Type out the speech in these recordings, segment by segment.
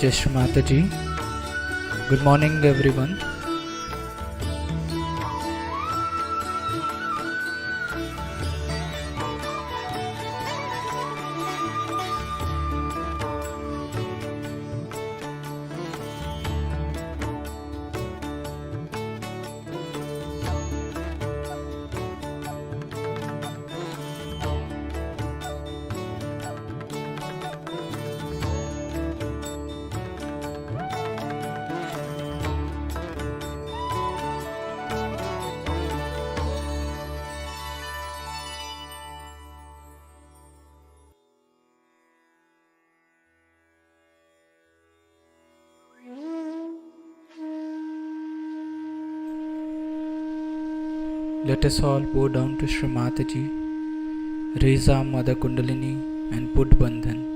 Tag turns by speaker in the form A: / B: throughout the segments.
A: Jai Shri Mataji. Good morning, everyone. Let us all bow down to Shri Mataji, raise our Mother Kundalini and put Bandhan.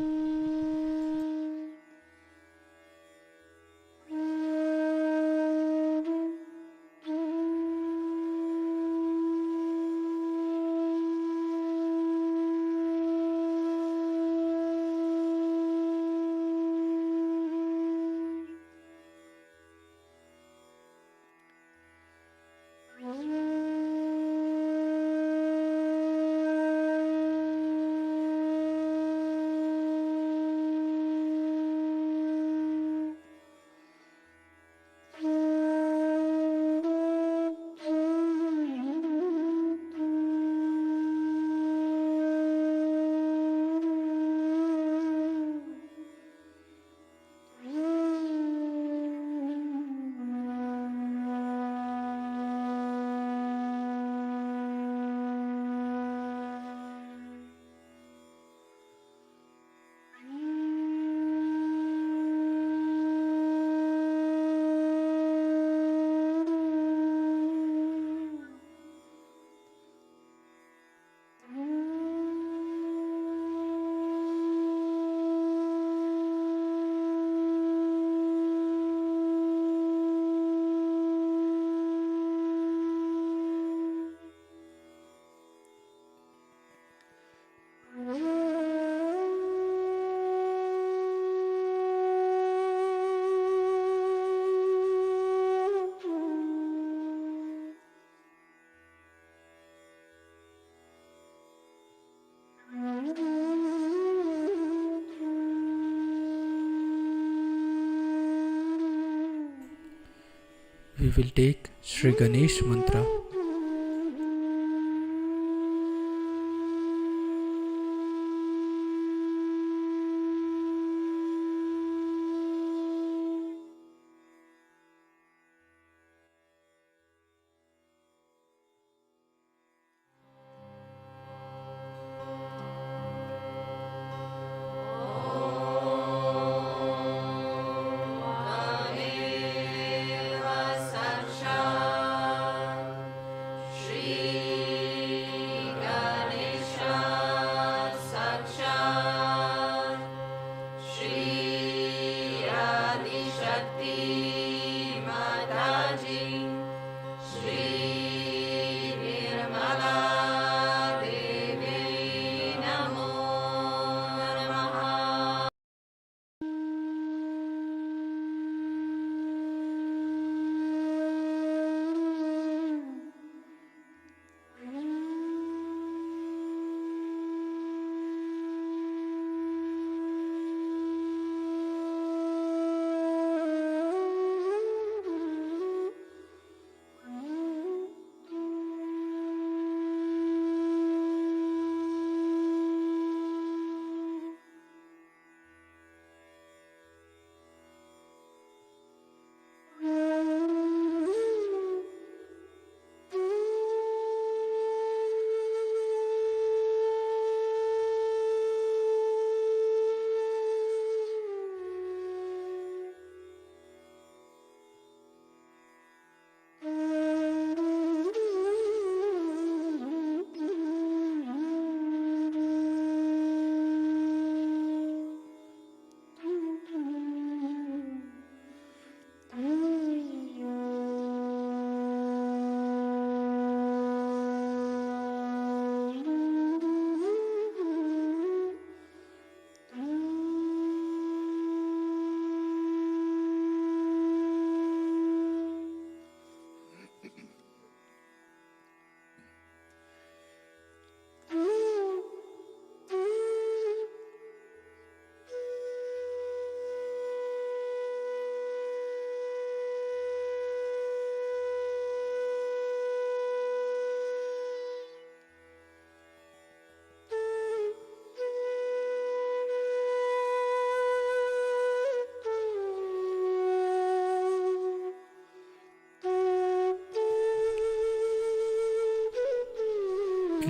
A: We will take Shri Ganesh Mantra.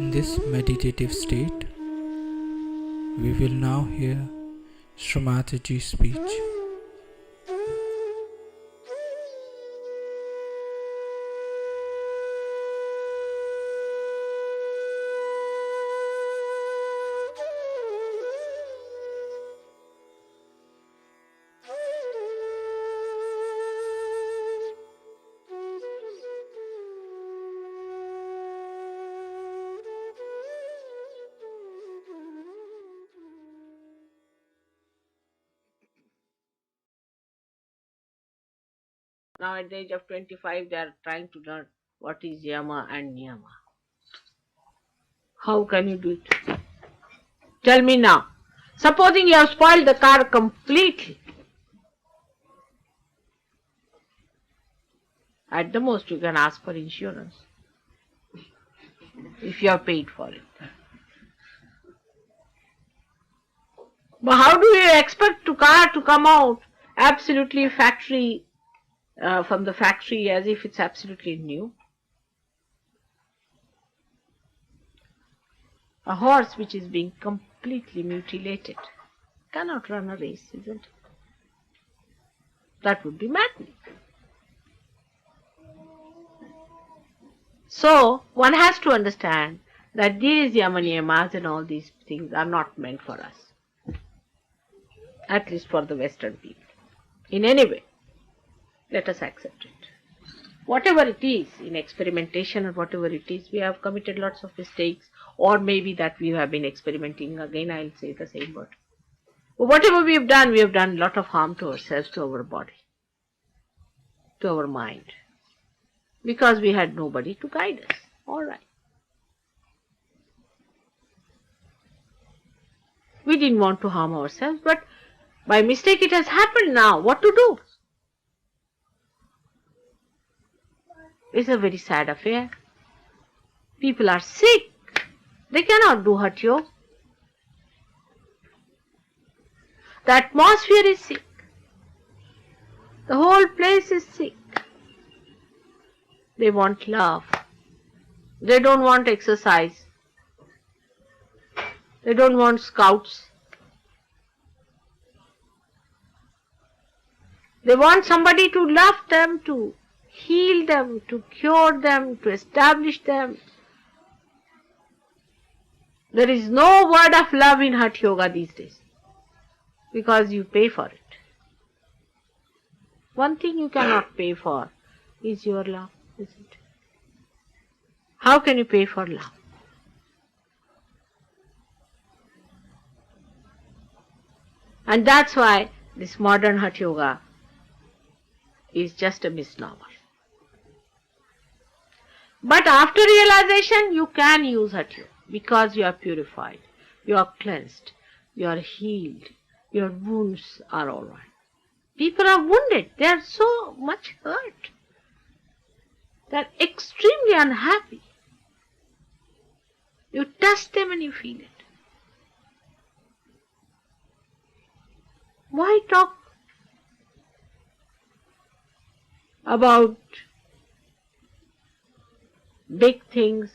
A: In this meditative state, we will now hear Srimataji's speech.
B: Now at the age of 25, they are trying to learn what is yama and niyama. How can you do it? Tell me now. Supposing you have spoiled the car completely. At the most, you can ask for insurance if you have paid for it. But how do you expect the car to come out absolutely from the factory as if it's absolutely new? A horse which is being completely mutilated cannot run a race, isn't it? That would be maddening. So, one has to understand that these yama-niyamas and all these things are not meant for us. At least for the Western people. In any way, let us accept it. Whatever it is, in experimentation or whatever it is, we have committed lots of mistakes, or maybe that we have been experimenting. Again, I'll say the same word. But whatever we have done a lot of harm to ourselves, to our body, to our mind, because we had nobody to guide us. All right. We didn't want to harm ourselves, but by mistake it has happened now. What to do? It's a very sad affair. People are sick. They cannot do hatyo. The atmosphere is sick. The whole place is sick. They want love. They don't want exercise. They don't want scouts. They want somebody to love them, to heal them, to cure them, to establish them. There is no word of love in Hatha Yoga these days because you pay for it. One thing you cannot pay for is your love, isn't it? How can you pay for love? And that's why this modern Hatha Yoga is just a misnomer. But after realization, you can use Hatha Yoga because you are purified, you are cleansed, you are healed, your wounds are all right. People are wounded, they are so much hurt, they are extremely unhappy. You touch them and you feel it. Why talk about big things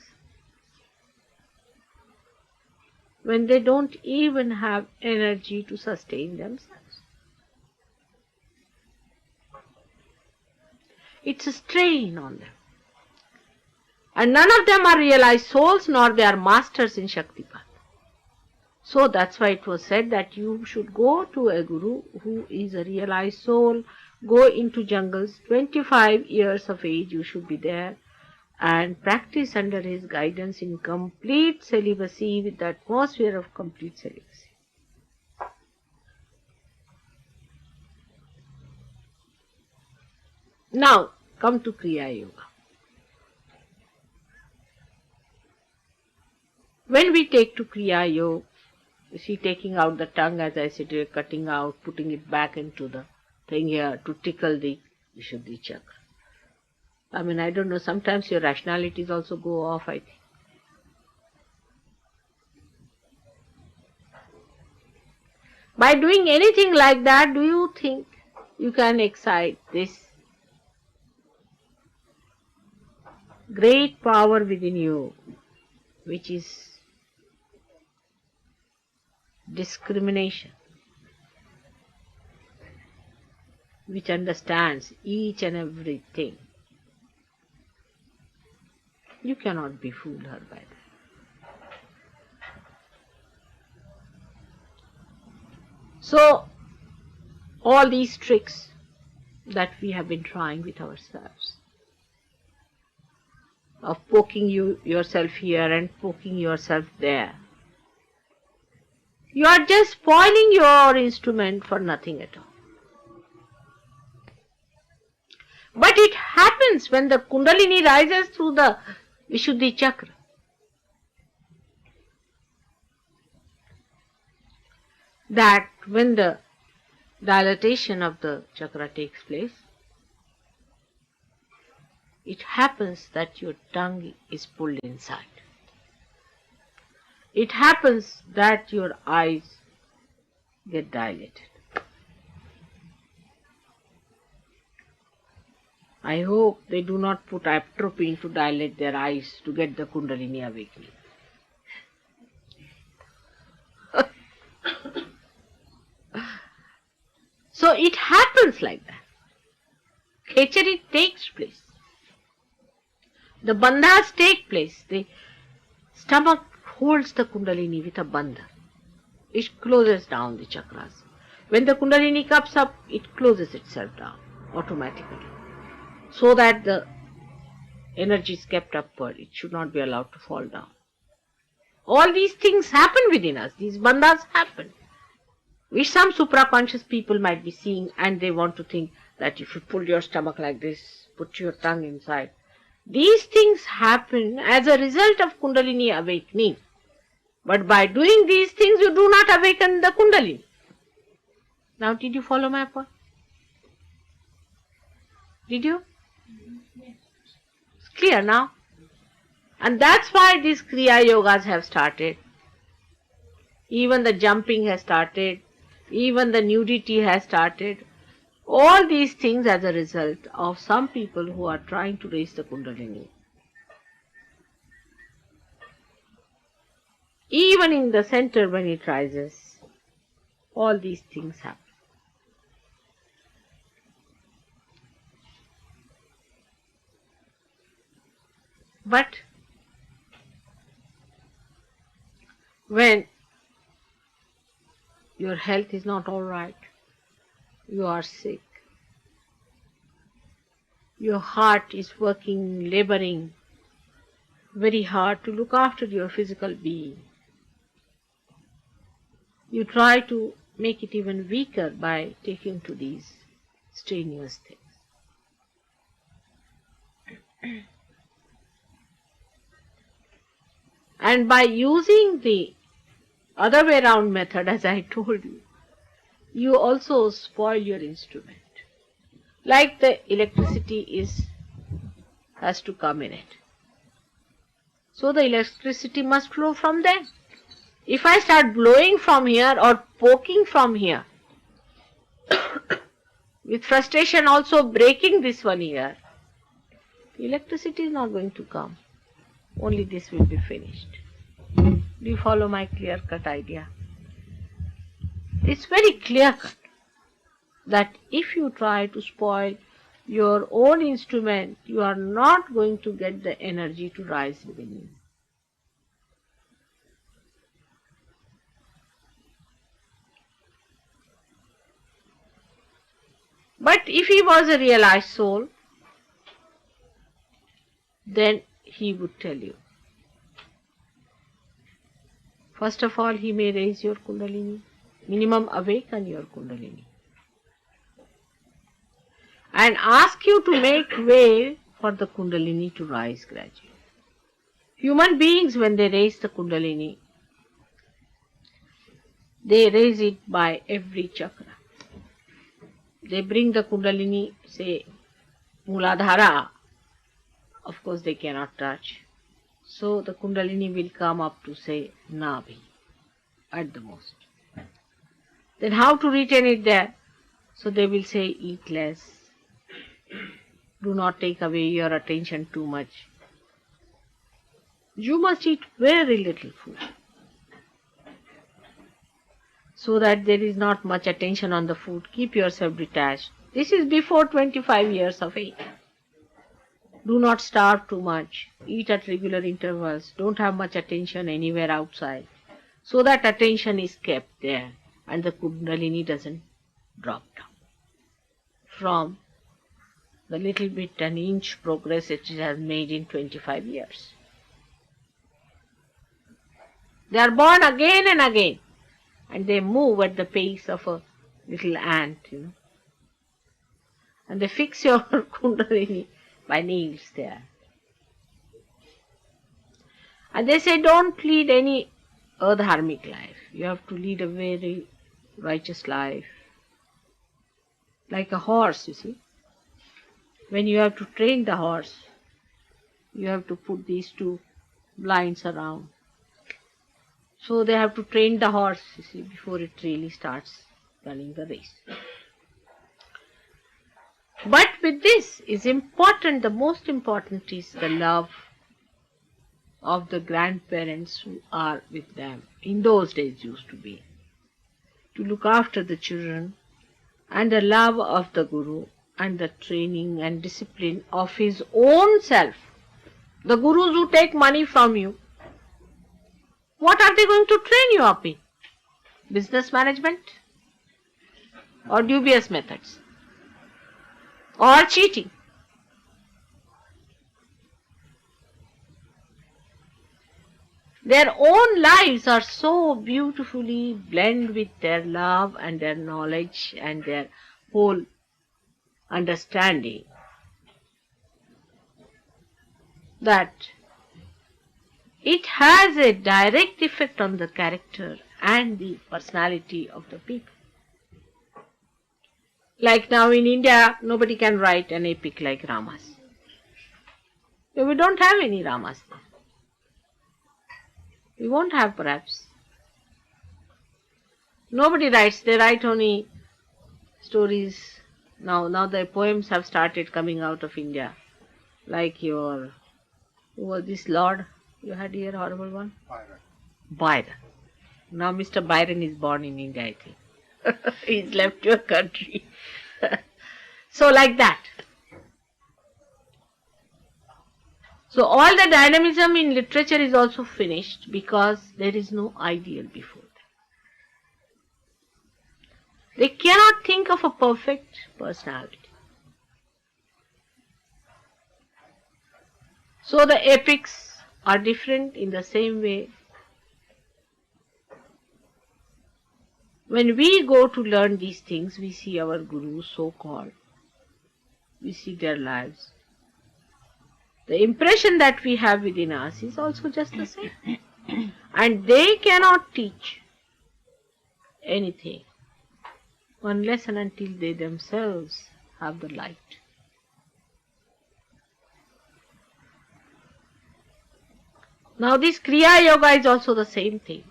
B: when they don't even have energy to sustain themselves? It's a strain on them. And none of them are realized souls, nor they are masters in Shaktipat. So that's why it was said that you should go to a guru who is a realized soul, go into jungles, 25 years of age you should be there, and practice under his guidance in complete celibacy, with the atmosphere of complete celibacy. Now, come to Kriya Yoga. When we take to Kriya Yoga, you see, taking out the tongue, as I said, cutting out, putting it back into the thing here to tickle the Vishuddhi chakra. I mean, I don't know, sometimes your rationalities also go off, I think. By doing anything like that, do you think you can excite this great power within you, which is discrimination, which understands each and everything. You cannot befool her by that. So, all these tricks that we have been trying with ourselves, of poking yourself here and poking yourself there, you are just spoiling your instrument for nothing at all. But it happens when the Kundalini rises through the Vishuddhi Chakra. That when the dilatation of the chakra takes place, it happens that your tongue is pulled inside. It happens that your eyes get dilated. I hope they do not put atropine to dilate their eyes to get the Kundalini awakening. So it happens like that. Khechari takes place. The bandhas take place. The stomach holds the Kundalini with a bandha. It closes down the chakras. When the Kundalini comes up, it closes itself down automatically, so that the energy is kept upward. It should not be allowed to fall down. All these things happen within us. These bandhas happen, which some supraconscious people might be seeing, and they want to think that if you pull your stomach like this, put your tongue inside. These things happen as a result of Kundalini awakening. But by doing these things, you do not awaken the Kundalini. Now, did you follow my point? Did you? It's clear now. And that's why these Kriya Yogas have started. Even the jumping has started. Even the nudity has started. All these things as a result of some people who are trying to raise the Kundalini. Even in the center when it rises, all these things happen. But when your health is not all right, you are sick, your heart is working, laboring very hard to look after your physical being, you try to make it even weaker by taking to these strenuous things. And by using the other way round method, as I told you, you also spoil your instrument. Like the electricity has to come in it. So the electricity must flow from there. If I start blowing from here or poking from here, with frustration also breaking this one here, electricity is not going to come. Only this will be finished. Do you follow my clear-cut idea? It's very clear-cut that if you try to spoil your own instrument, you are not going to get the energy to rise within you. But if he was a realized soul, then he would tell you. First of all, he may raise your Kundalini, minimum awaken your Kundalini, and ask you to make way for the Kundalini to rise gradually. Human beings, when they raise the Kundalini, they raise it by every chakra. They bring the Kundalini, say, Muladhara, of course they cannot touch. So the Kundalini will come up to, say, Nabhi, at the most. Then how to retain it there? So they will say, eat less. Do not take away your attention too much. You must eat very little food, so that there is not much attention on the food. Keep yourself detached. This is before 25 years of age. Do not starve too much. Eat at regular intervals. Don't have much attention anywhere outside, so that attention is kept there and the Kundalini doesn't drop down from the little bit an inch progress it has made in 25 years. They are born again and again, and they move at the pace of a little ant, and they fix your Kundalini by nails there. And they say don't lead any adharmic life. You have to lead a very righteous life. Like a horse, you see. When you have to train the horse, you have to put these two blinds around. So they have to train the horse, you see, before it really starts running the race. But with this is important, the most important is the love of the grandparents who are with them. In those days used to be. To look after the children, and the love of the Guru, and the training and discipline of his own self. The Gurus who take money from you, what are they going to train you up in? Business management? Or dubious methods? Or cheating? Their own lives are so beautifully blended with their love and their knowledge and their whole understanding that it has a direct effect on the character and the personality of the people. Like now in India, nobody can write an epic like Ramas. We don't have any Ramas there. We won't have perhaps. Nobody writes, they write only stories. Now the poems have started coming out of India. Like who was this Lord you had here, horrible one? Byron. Now Mr. Byron is born in India, I think. He's left your country. So like that. So all the dynamism in literature is also finished because there is no ideal before them. They cannot think of a perfect personality. So the epics are different in the same way. When we go to learn these things, we see our gurus, so-called. We see their lives. The impression that we have within us is also just the same. And they cannot teach anything unless and until they themselves have the light. Now this Kriya Yoga is also the same thing.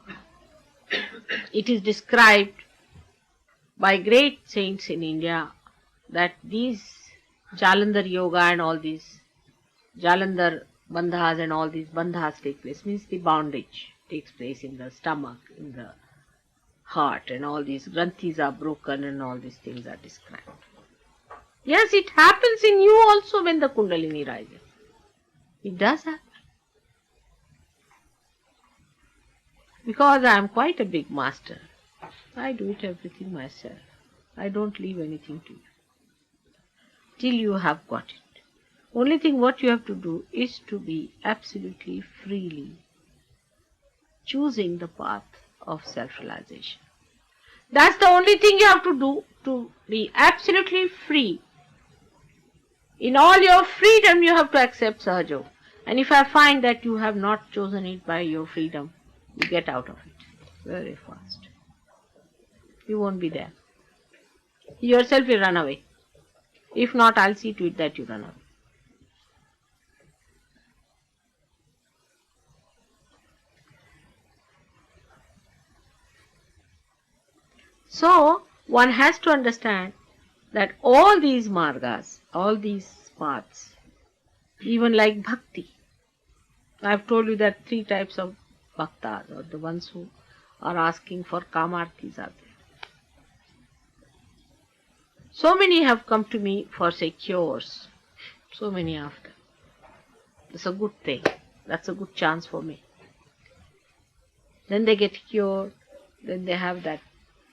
B: It is described by great saints in India that these Jalandhar Yoga and all these Jalandhar bandhas and all these bandhas take place, means the bondage takes place in the stomach, in the heart, and all these granthis are broken and all these things are described. Yes, it happens in you also when the Kundalini rises. It does happen. Because I am quite a big master. I do it everything myself. I don't leave anything to you. Till you have got it. Only thing what you have to do is to be absolutely freely choosing the path of self-realization. That's the only thing you have to do, to be absolutely free. In all your freedom you have to accept Sahaja. And if I find that you have not chosen it by your freedom, you get out of it very fast. You won't be there. You yourself will run away. If not, I'll see to it that you run away. So, one has to understand that all these margas, all these paths, even like bhakti, I've told you that 3 types of bhaktas, or the ones who are asking for kamartis, are there. So many have come to me for, say, cures. So many of them. It's a good thing. That's a good chance for me. Then they get cured. Then they have that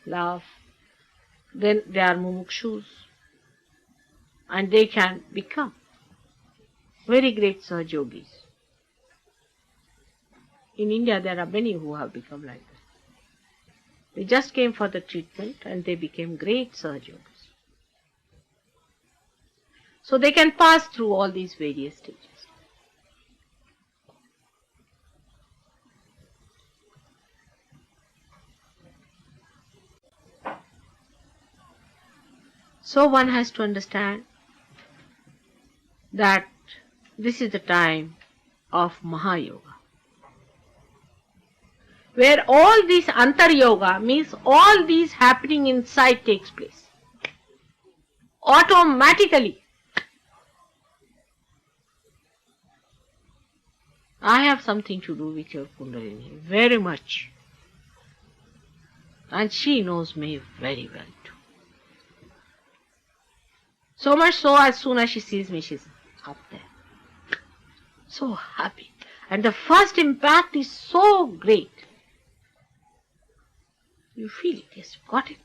B: love. Then they are mumukshus. And they can become very great Sahaja Yogis. In India, there are many who have become like that. They just came for the treatment and they became great Sahaja Yogis. So they can pass through all these various stages. So one has to understand that this is the time of Mahayoga, where all this Antar Yoga means all these happening inside takes place automatically. I have something to do with your Kundalini, very much. And she knows me very well too. So much so, as soon as she sees me, she's up there. So happy. And the first impact is so great. You feel it, yes, you got it.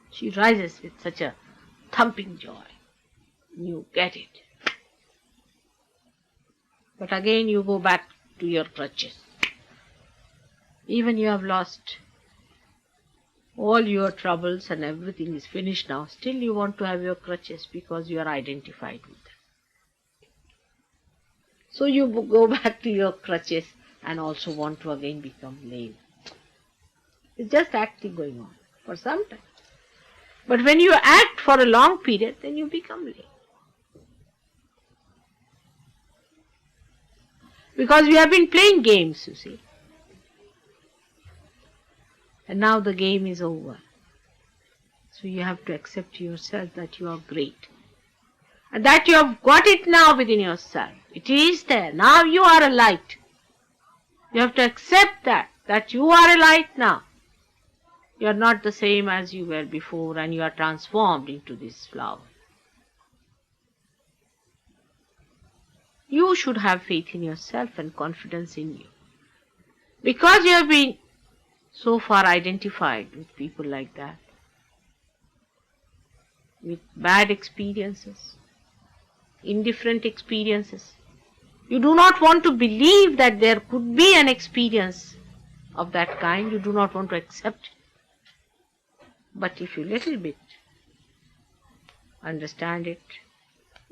B: She rises with such a thumping joy. You get it. But again you go back to your crutches. Even you have lost all your troubles and everything is finished now, still you want to have your crutches because you are identified with them. So you go back to your crutches and also want to again become lame. It's just acting going on for some time. But when you act for a long period, then you become lame. Because we have been playing games, you see. And now the game is over. So you have to accept yourself that you are great. And that you have got it now within yourself. It is there. Now you are a light. You have to accept that you are a light now. You are not the same as you were before, and you are transformed into this flower. You should have faith in yourself and confidence in you. Because you have been so far identified with people like that, with bad experiences, indifferent experiences. You do not want to believe that there could be an experience of that kind. You do not want to accept it. But if you little bit understand it,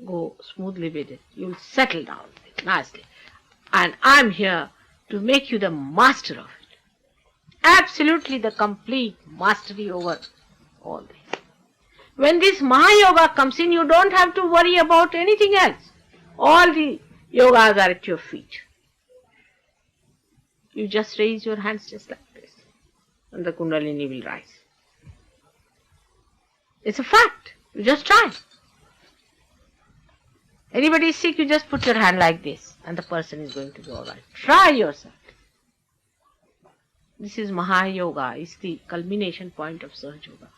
B: go smoothly with it, you'll settle down with it nicely. And I'm here to make you the master of it. Absolutely the complete mastery over all this. When this Mahayoga comes in, you don't have to worry about anything else. All the yogas are at your feet. You just raise your hands just like this, and the Kundalini will rise. It's a fact. You just try. Anybody is sick, you just put your hand like this, and the person is going to be alright. Try yourself. This is Mahayoga, it's the culmination point of Sahaja Yoga.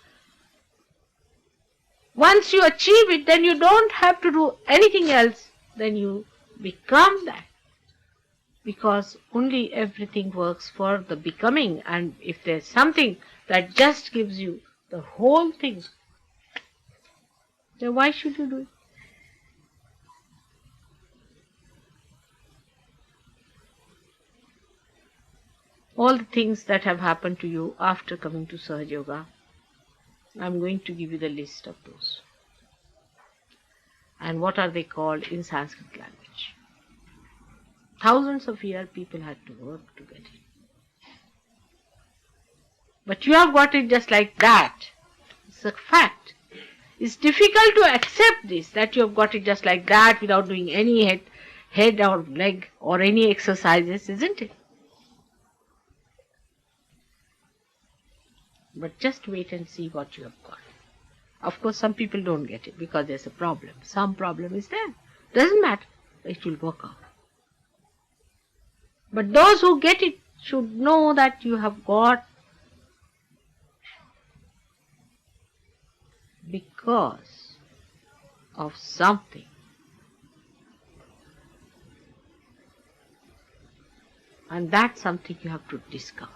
B: Once you achieve it, then you don't have to do anything else, then you become that. Because only everything works for the becoming, and if there's something that just gives you the whole thing, then why should you do it? All the things that have happened to you after coming to Sahaja Yoga, I'm going to give you the list of those. And what are they called in Sanskrit language? Thousands of years people had to work to get it. But you have got it just like that. It's a fact. It's difficult to accept this, that you have got it just like that without doing any head or leg or any exercises, isn't it? But just wait and see what you have got. Of course, some people don't get it because there's a problem. Some problem is there. Doesn't matter. It will work out. But those who get it should know that you have got because of something. And that's something you have to discover.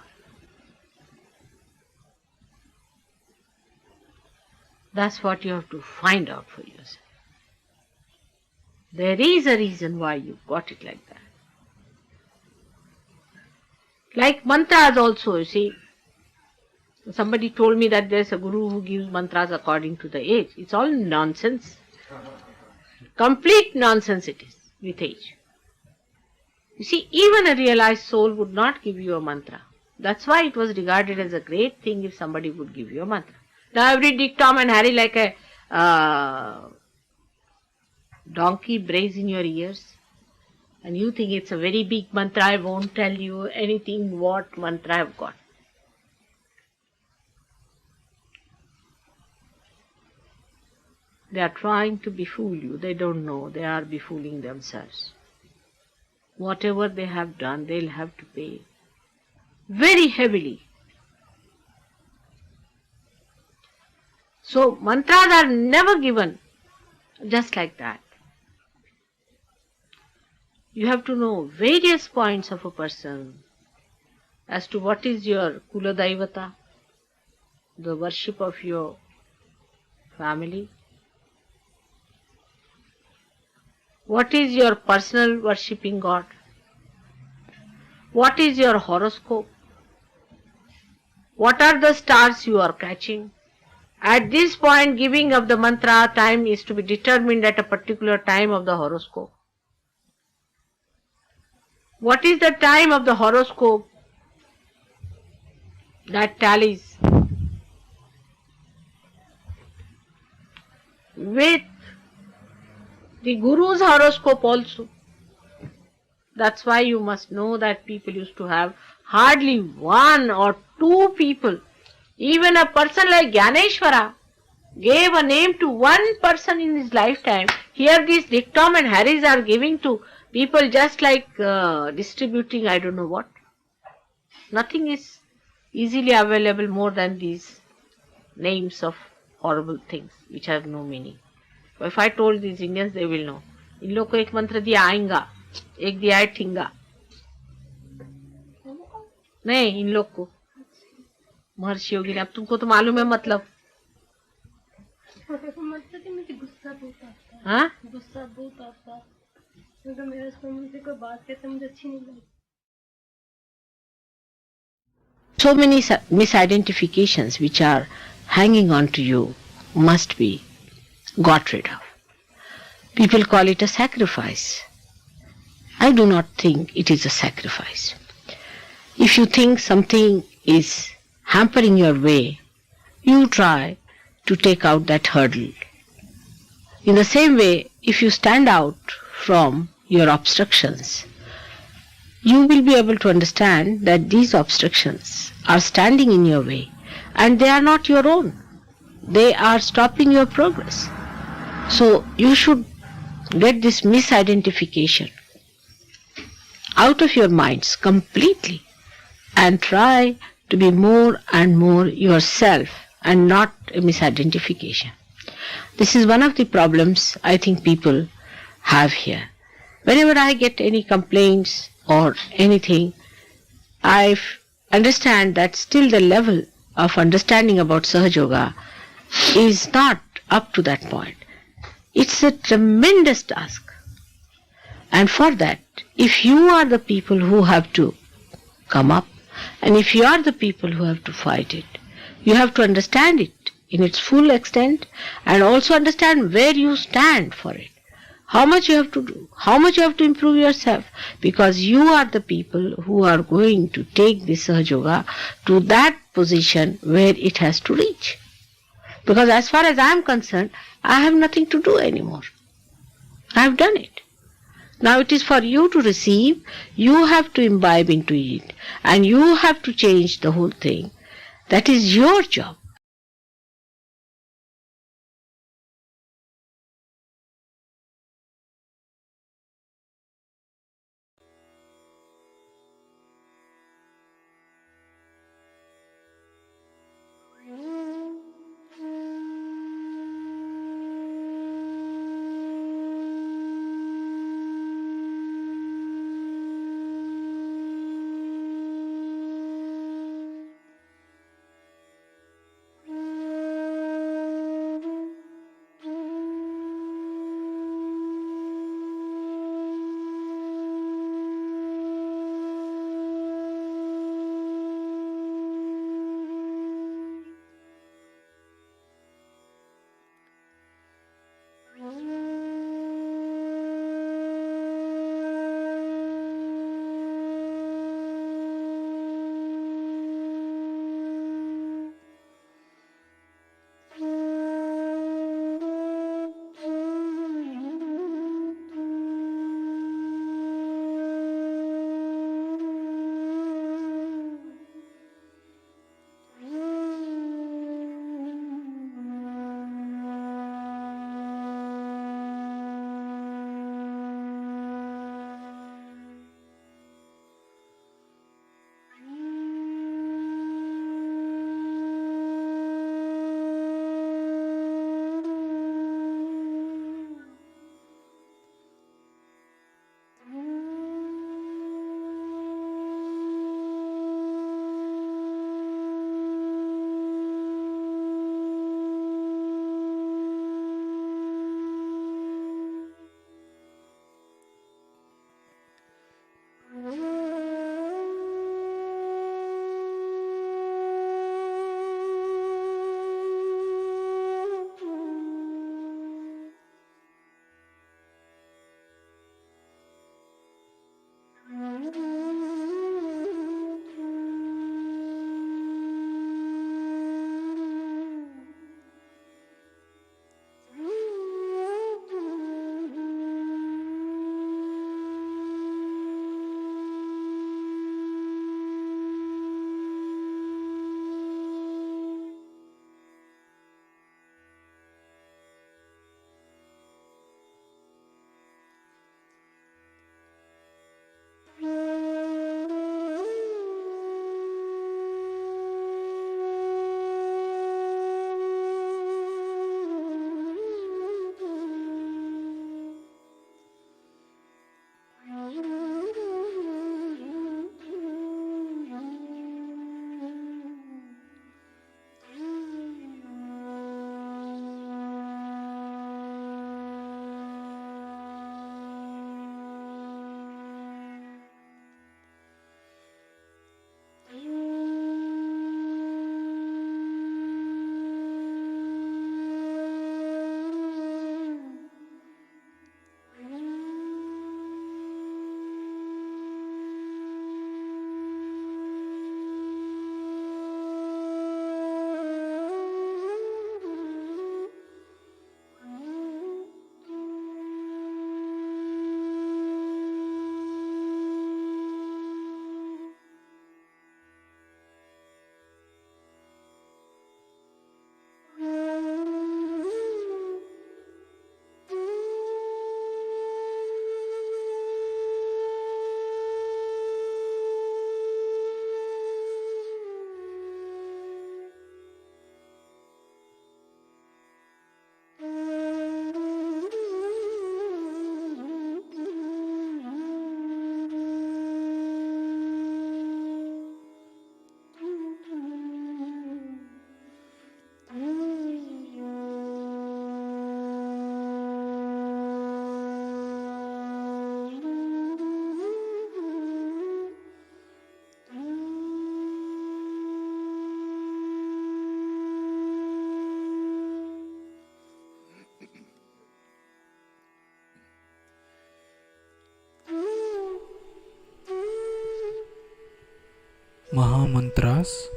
B: That's what you have to find out for yourself. There is a reason why you got it like that. Like mantras also, you see. Somebody told me that there's a guru who gives mantras according to the age. It's all nonsense. Complete nonsense it is with age. You see, even a realized soul would not give you a mantra. That's why it was regarded as a great thing if somebody would give you a mantra. Now every Dick, Tom and Harry like a donkey brays in your ears. And you think it's a very big mantra, I won't tell you anything what mantra I've got. They are trying to befool you. They don't know. They are befooling themselves. Whatever they have done, they'll have to pay very heavily. So mantras are never given just like that. You have to know various points of a person as to what is your Kula Daivata, the worship of your family. What is your personal worshipping God? What is your horoscope? What are the stars you are catching? At this point, giving of the mantra time is to be determined at a particular time of the horoscope. What is the time of the horoscope that tallies with the Guru's horoscope also? That's why you must know that people used to have hardly one or two people. Even a person like Gyaneshwara gave a name to one person in his lifetime. Here these Dick, Tom and Harrys are giving to people just like distributing I don't know what. Nothing is easily available more than these names of horrible things which have no meaning. If I told these Indians, they will know. इन लोग को एक मंत्र दिया आएगा, एक दिया है ठिंगा. नहीं, इन लोग को महर्षि योगी ने. अब तुमको तो मालूम है मतलब.
C: गुस्सा बहुत आता है.
B: हाँ?
C: गुस्सा बहुत आता है. अगर मेरे सामने से कोई बात कहते मुझे अच्छी नहीं लगती.
B: So many misidentifications which are hanging on to you must be got rid of. People call it a sacrifice. I do not think it is a sacrifice. If you think something is hampering your way, you try to take out that hurdle. In the same way, if you stand out from your obstructions, you will be able to understand that these obstructions are standing in your way and they are not your own. They are stopping your progress. So you should get this misidentification out of your minds completely and try to be more and more yourself and not a misidentification. This is one of the problems I think people have here. Whenever I get any complaints or anything, I understand that still the level of understanding about Sahaja Yoga is not up to that point. It's a tremendous task. And for that, if you are the people who have to come up, and if you are the people who have to fight it, you have to understand it in its full extent and also understand where you stand for it. How much you have to do, how much you have to improve yourself, because you are the people who are going to take this Sahaja Yoga to that position where it has to reach. Because as far as I am concerned, I have nothing to do anymore. I have done it. Now it is for you to receive, you have to imbibe into it, and you have to change the whole thing. That is your job.
A: Mahamantras.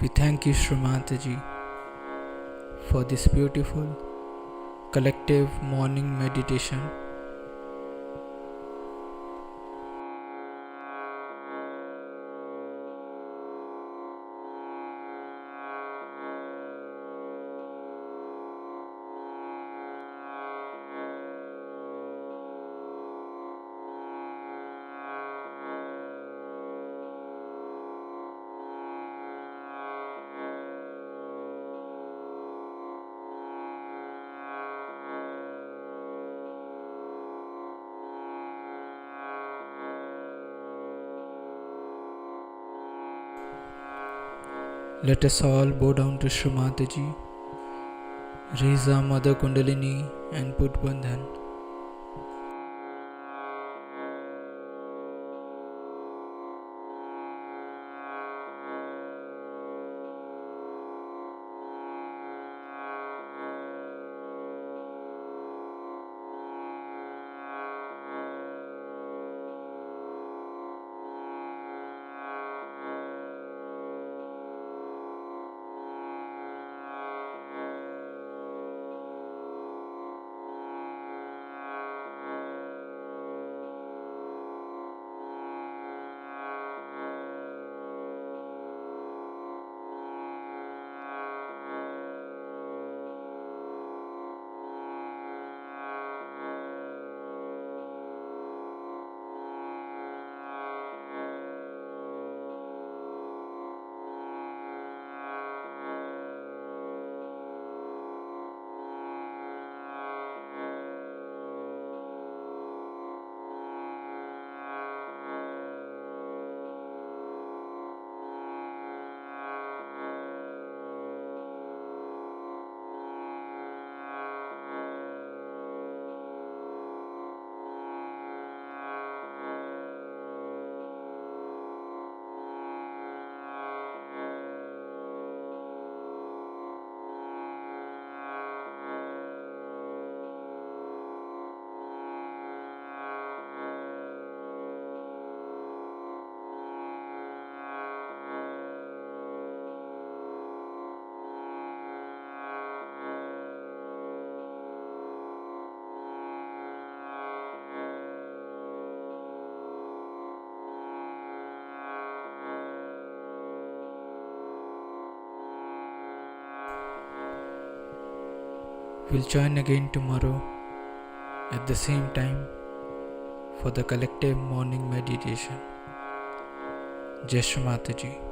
A: We thank you, Srimataji, for this beautiful collective morning meditation. Let us all bow down to Shri Mataji, raise our Mother Kundalini and put Bandhan. We'll join again tomorrow at the same time for the collective morning meditation. Jai Shri Mataji.